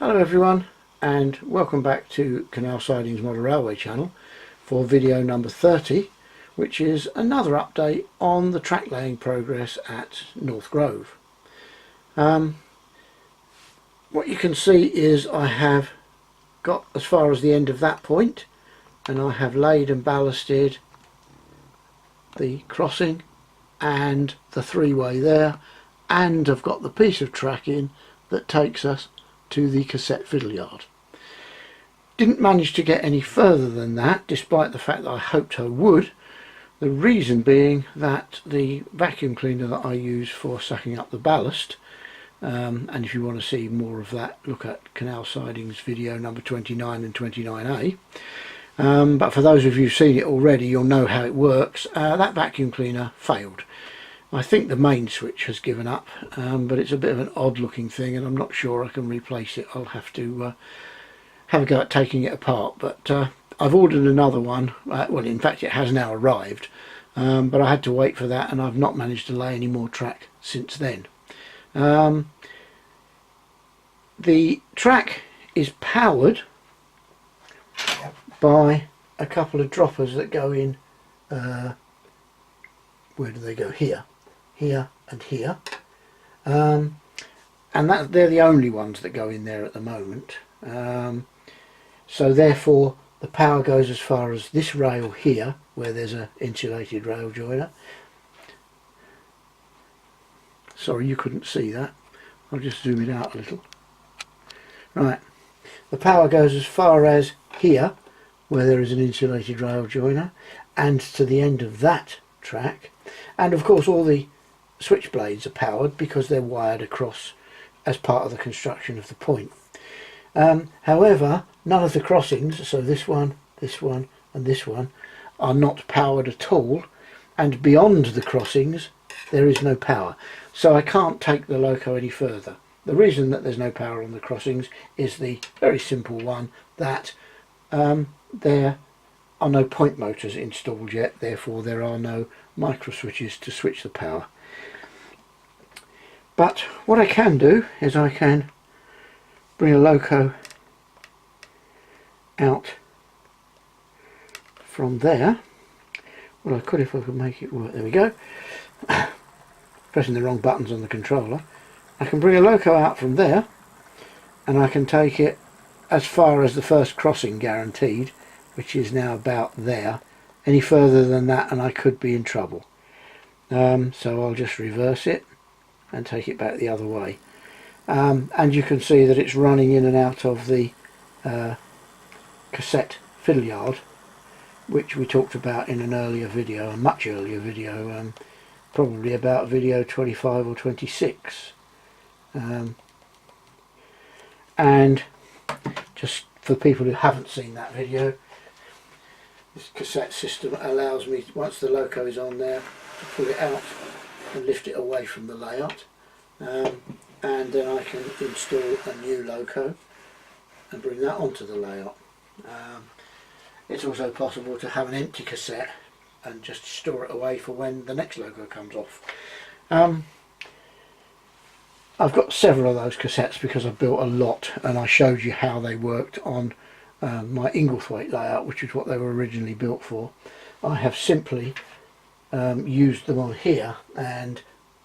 Hello everyone, and welcome back to Canal Sidings Model Railway channel for video number 30, which is another update on the track laying progress at North Grove. What you can see is I have got as far as the end of that point, and I have laid and ballasted the crossing and the three-way there, and I've got the piece of track in that takes us to the cassette fiddle yard. Didn't manage to get any further than that, despite the fact that I hoped I would. The reason being that the vacuum cleaner that I use for sucking up the ballast, and if you want to see more of that, look at Canal Sidings video number 29 and 29A. But for those of you who've seen it already, you'll know how it works. That vacuum cleaner failed. I think the main switch has given up, but it's a bit of an odd looking thing, and I'm not sure I can replace it. I'll have to have a go at taking it apart, but I've ordered another one. Well, in fact it has now arrived, but I had to wait for that, and I've not managed to lay any more track since then. The track is powered by a couple of droppers that go in, where do they go? Here and here, and they're the only ones that go in there at the moment. So therefore the power goes as far as this rail here, where there's a insulated rail joiner. Sorry you couldn't see that, I'll just zoom it out a little. Right, the power goes as far as here, where there is an insulated rail joiner, and to the end of that track, and of course all the switch blades are powered because they're wired across as part of the construction of the point. However, none of the crossings, so this one and this one, are not powered at all, and beyond the crossings there is no power, so I can't take the loco any further. The reason that there's no power on the crossings is the very simple one that there are no point motors installed yet, therefore there are no micro switches to switch the power. But what I can do is I can bring a loco out from there. Well, I could if I could make it work. There we go. Pressing the wrong buttons on the controller. I can bring a loco out from there, and I can take it as far as the first crossing guaranteed, which is now about there. Any further than that and I could be in trouble. So I'll just reverse it and take it back the other way, and you can see that it's running in and out of the cassette fiddle yard, which we talked about in an earlier video, a much earlier video, probably about video 25 or 26. And just for people who haven't seen that video, this cassette system allows me, once the loco is on there, to pull it out and lift it away from the layout, and then I can install a new loco and bring that onto the layout. It's also possible to have an empty cassette and just store it away for when the next loco comes off. I've got several of those cassettes because I've built a lot, and I showed you how they worked on my Inglethwaite layout, which is what they were originally built for. I have simply used them on here, and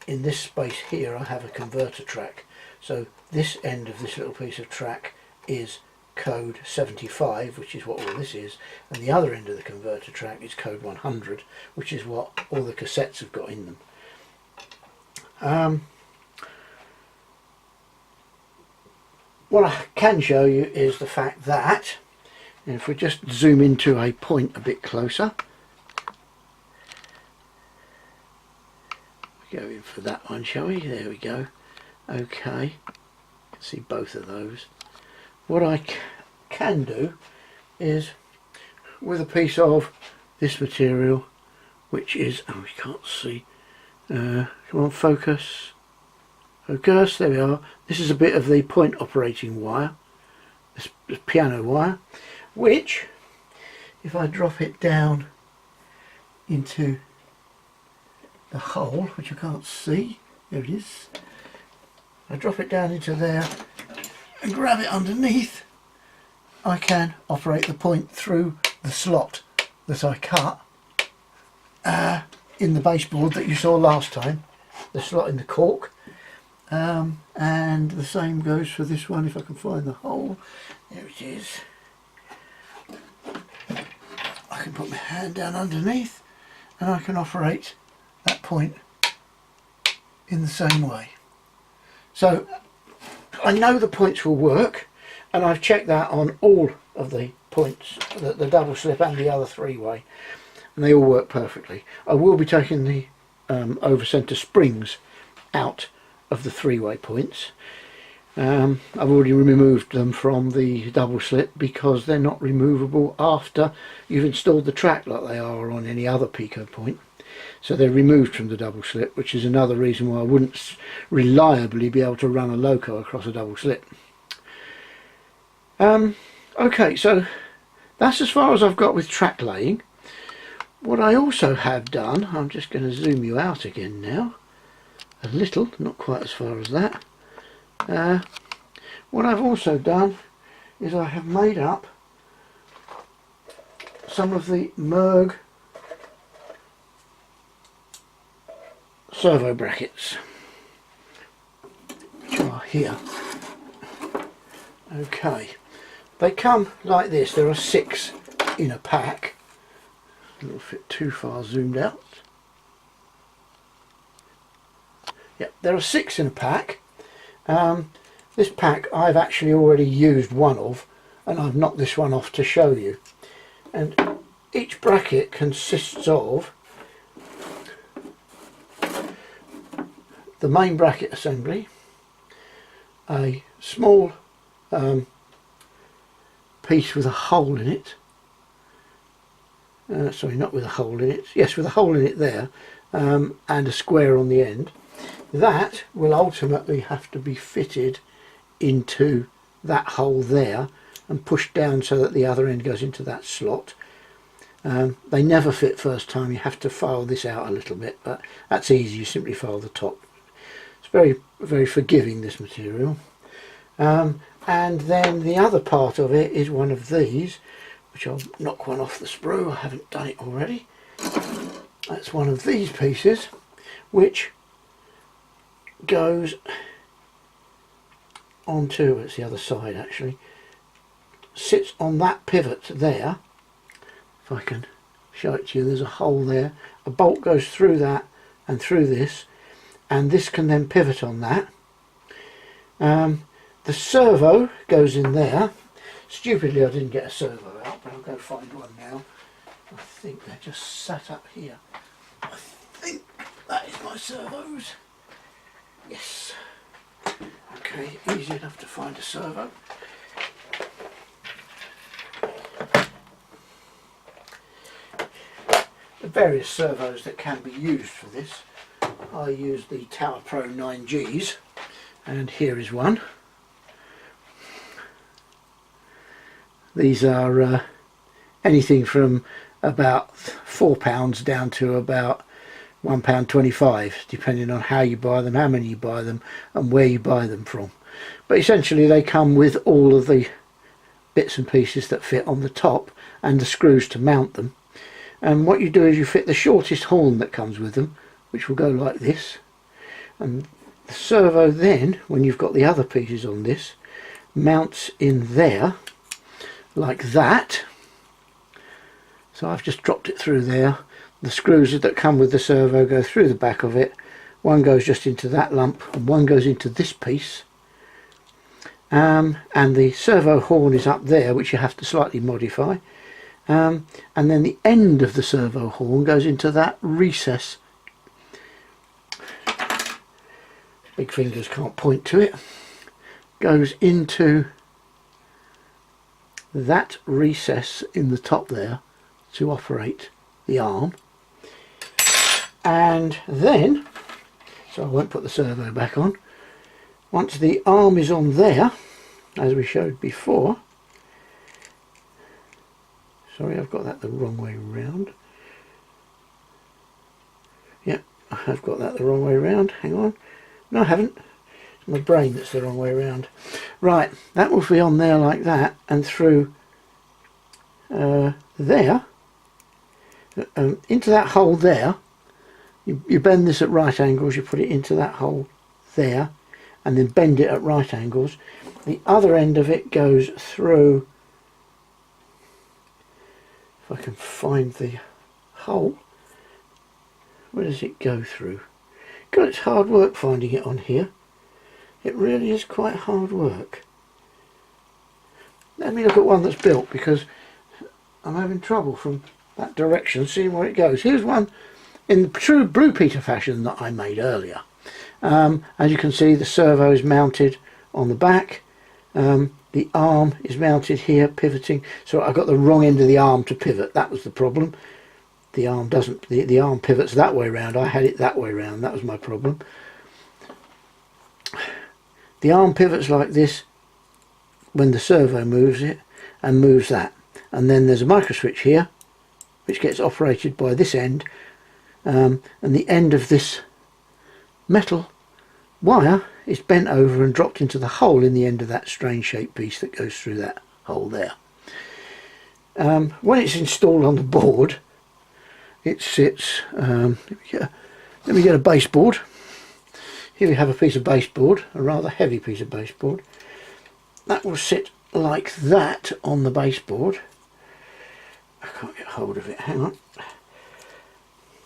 in this space here I have a converter track. So this end of this little piece of track is code 75, which is what all this is, and the other end of the converter track is code 100, which is what all the cassettes have got in them. What I can show you is the fact that, if we just zoom into a point a bit closer, go in for that one, shall we? There we go. Okay, you can see both of those. What I can do is, with a piece of this material, which is, oh, we can't see, come on, focus, there we are. This is a bit of the point operating wire, this piano wire, which, if I drop it down into the hole, which I can't see, there it is, I drop it down into there, and grab it underneath, I can operate the point through the slot that I cut in the baseboard that you saw last time, the slot in the cork. And the same goes for this one, if I can find the hole. There it is. I can put my hand down underneath and I can operate that point in the same way. So I know the points will work, and I've checked that on all of the points, the double slip and the other three-way, and they all work perfectly. I will be taking the over centre springs out of the three-way points. I've already removed them from the double slip because they're not removable after you've installed the track like they are on any other Pico point. So they're removed from the double slip, which is another reason why I wouldn't reliably be able to run a loco across a double slip. Okay, so that's as far as I've got with track laying. What I also have done, I'm just going to zoom you out again now, a little, not quite as far as that. What I've also done is I have made up some of the Merg servo brackets, which are here. Okay, they come like this. There are 6 in a pack. A little bit too far zoomed out. Yep, there are 6 in a pack. This pack I've actually already used one of, and I've knocked this one off to show you. And each bracket consists of the main bracket assembly, a small piece with a hole in it, sorry, not with a hole in it, yes, with a hole in it there, and a square on the end. That will ultimately have to be fitted into that hole there and pushed down so that the other end goes into that slot. They never fit first time. You have to file this out a little bit, but that's easy. You simply file the top. It's very, very forgiving, this material. And then the other part of it is one of these, which I'll knock one off the sprue. I haven't done it already. That's one of these pieces, which goes onto, it's the other side actually, sits on that pivot there. If I can show it to you, there's a hole there. A bolt goes through that and through this, and this can then pivot on that. The servo goes in there. Stupidly I didn't get a servo out, but I'll go find one now. I think they're just sat up here. I think that is my servos. Yes. Okay, easy enough to find a servo. The various servos that can be used for this. I use the Tower Pro 9Gs, and here is one. These are anything from about £4 down to about £1.25, depending on how you buy them, how many you buy them, and where you buy them from. But essentially they come with all of the bits and pieces that fit on the top and the screws to mount them. And what you do is you fit the shortest horn that comes with them, which will go like this. And the servo then, when you've got the other pieces on this, mounts in there like that. So I've just dropped it through there. The screws that come with the servo go through the back of it. One goes just into that lump and one goes into this piece. And the servo horn is up there, which you have to slightly modify. And then the end of the servo horn goes into that recess. Big fingers can't point to it. Goes into that recess in the top there to operate the arm. And then, so I won't put the servo back on, once the arm is on there, as we showed before, sorry, I've got that the wrong way round. Yep, I have got that the wrong way round. Hang on. No, I haven't. It's my brain that's the wrong way round. Right, that will be on there like that, and through there, into that hole there. You bend this at right angles, you put it into that hole there, and then bend it at right angles. The other end of it goes through, if I can find the hole, where does it go through? God, it's hard work finding it on here. It really is quite hard work. Let me look at one that's built, because I'm having trouble from that direction seeing where it goes. Here's one in the true Blue Peter fashion that I made earlier. As you can see, the servo is mounted on the back. The arm is mounted here, pivoting. So I got the wrong end of the arm to pivot. That was the problem. The arm doesn't. The arm pivots that way round. I had it that way round. That was my problem. The arm pivots like this when the servo moves it and moves that. And then there's a micro switch here, which gets operated by this end. And the end of this metal wire is bent over and dropped into the hole in the end of that strange shaped piece that goes through that hole there. When it's installed on the board, it sits, let me get a baseboard. Here we have a piece of baseboard, a rather heavy piece of baseboard. That will sit like that on the baseboard. I can't get hold of it, hang on.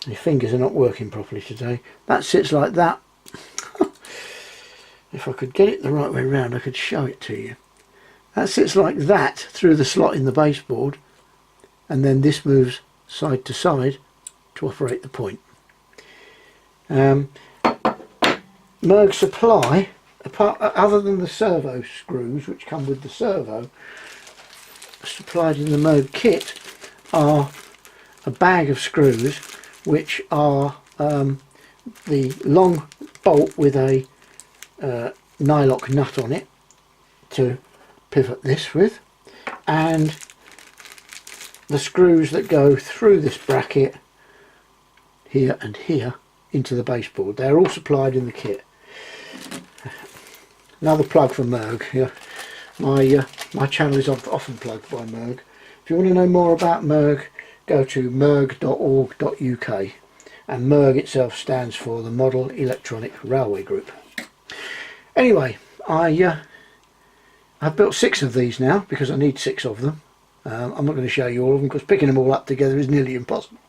My fingers are not working properly today. That sits like that. If I could get it the right way round, I could show it to you. That sits like that through the slot in the baseboard, and then this moves side to side to operate the point. Merg supply, other than the servo screws which come with the servo, supplied in the Merg kit are a bag of screws which are the long bolt with a nylock nut on it to pivot this with, and the screws that go through this bracket here and here into the baseboard. They're all supplied in the kit. Another plug for Merg. My channel is often plugged by Merg. If you want to know more about Merg, go to merg.org.uk, and Merg itself stands for the Model Electronic Railway Group. Anyway, I've built 6 of these now because I need 6 of them. I'm not going to show you all of them because picking them all up together is nearly impossible,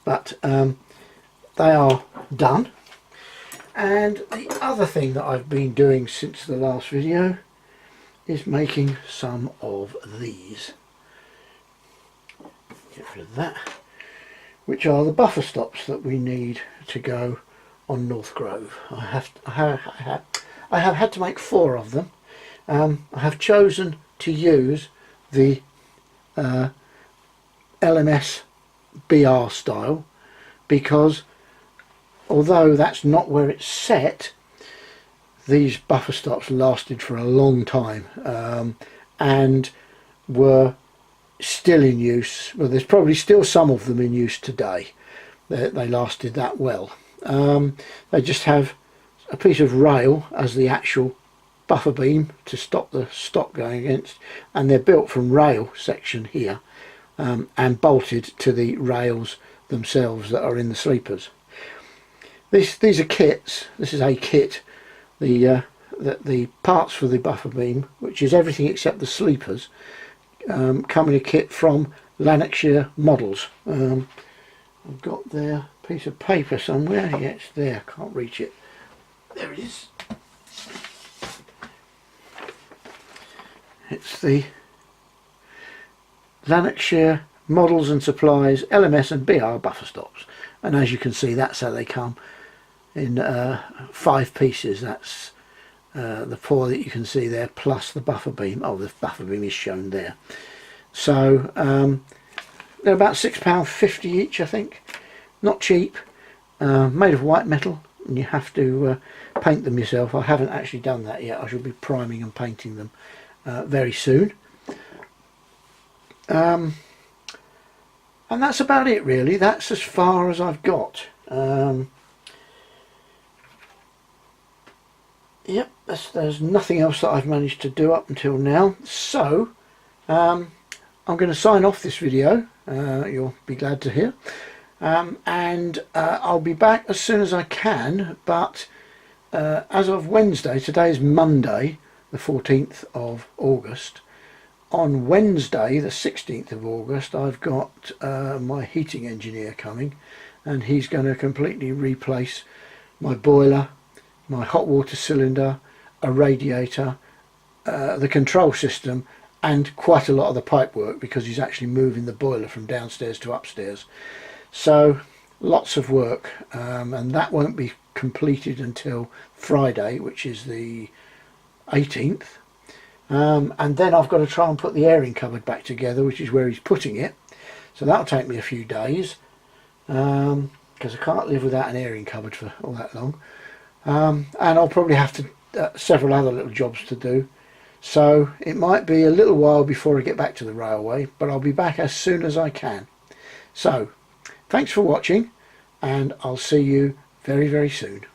but they are done. And the other thing that I've been doing since the last video is making some of these. Get rid of that, which are the buffer stops that we need to go on North Grove. I have had to make 4 of them. I have chosen to use the LMS BR style because although that's not where it's set, these buffer stops lasted for a long time and were still in use. Well, there's probably still some of them in use today. They lasted that well. They just have a piece of rail as the actual buffer beam to stop the stock going against, and they're built from rail section here and bolted to the rails themselves that are in the sleepers. These are kits. This is a kit. The parts for the buffer beam, which is everything except the sleepers, come in a kit from Lanarkshire Models. I've got their piece of paper somewhere. Yeah, it's there. Can't reach it. There it is. It's the Lanarkshire Models and Supplies LMS and BR buffer stops, and as you can see, that's how they come in 5 pieces. That's the 4 that you can see there, plus the buffer beam. Oh, the buffer beam is shown there. So they're about £6.50 each, I think. Not cheap. Made of white metal, and you have to paint them yourself. I haven't actually done that yet. I shall be priming and painting them very soon. And that's about it really. That's as far as I've got. Yep, there's nothing else that I've managed to do up until now, so I'm going to sign off this video, you'll be glad to hear, and I'll be back as soon as I can, but as of Wednesday, today is Monday the 14th of August, on Wednesday the 16th of August I've got my heating engineer coming, and he's going to completely replace my boiler, my hot water cylinder, a radiator, the control system, and quite a lot of the pipe work, because he's actually moving the boiler from downstairs to upstairs. So lots of work, and that won't be completed until Friday, which is the 18th. And then I've got to try and put the airing cupboard back together, which is where he's putting it. So that'll take me a few days, because I can't live without an airing cupboard for all that long. And I'll probably have to several other little jobs to do, so it might be a little while before I get back to the railway, but I'll be back as soon as I can. So thanks for watching, and I'll see you very, very soon.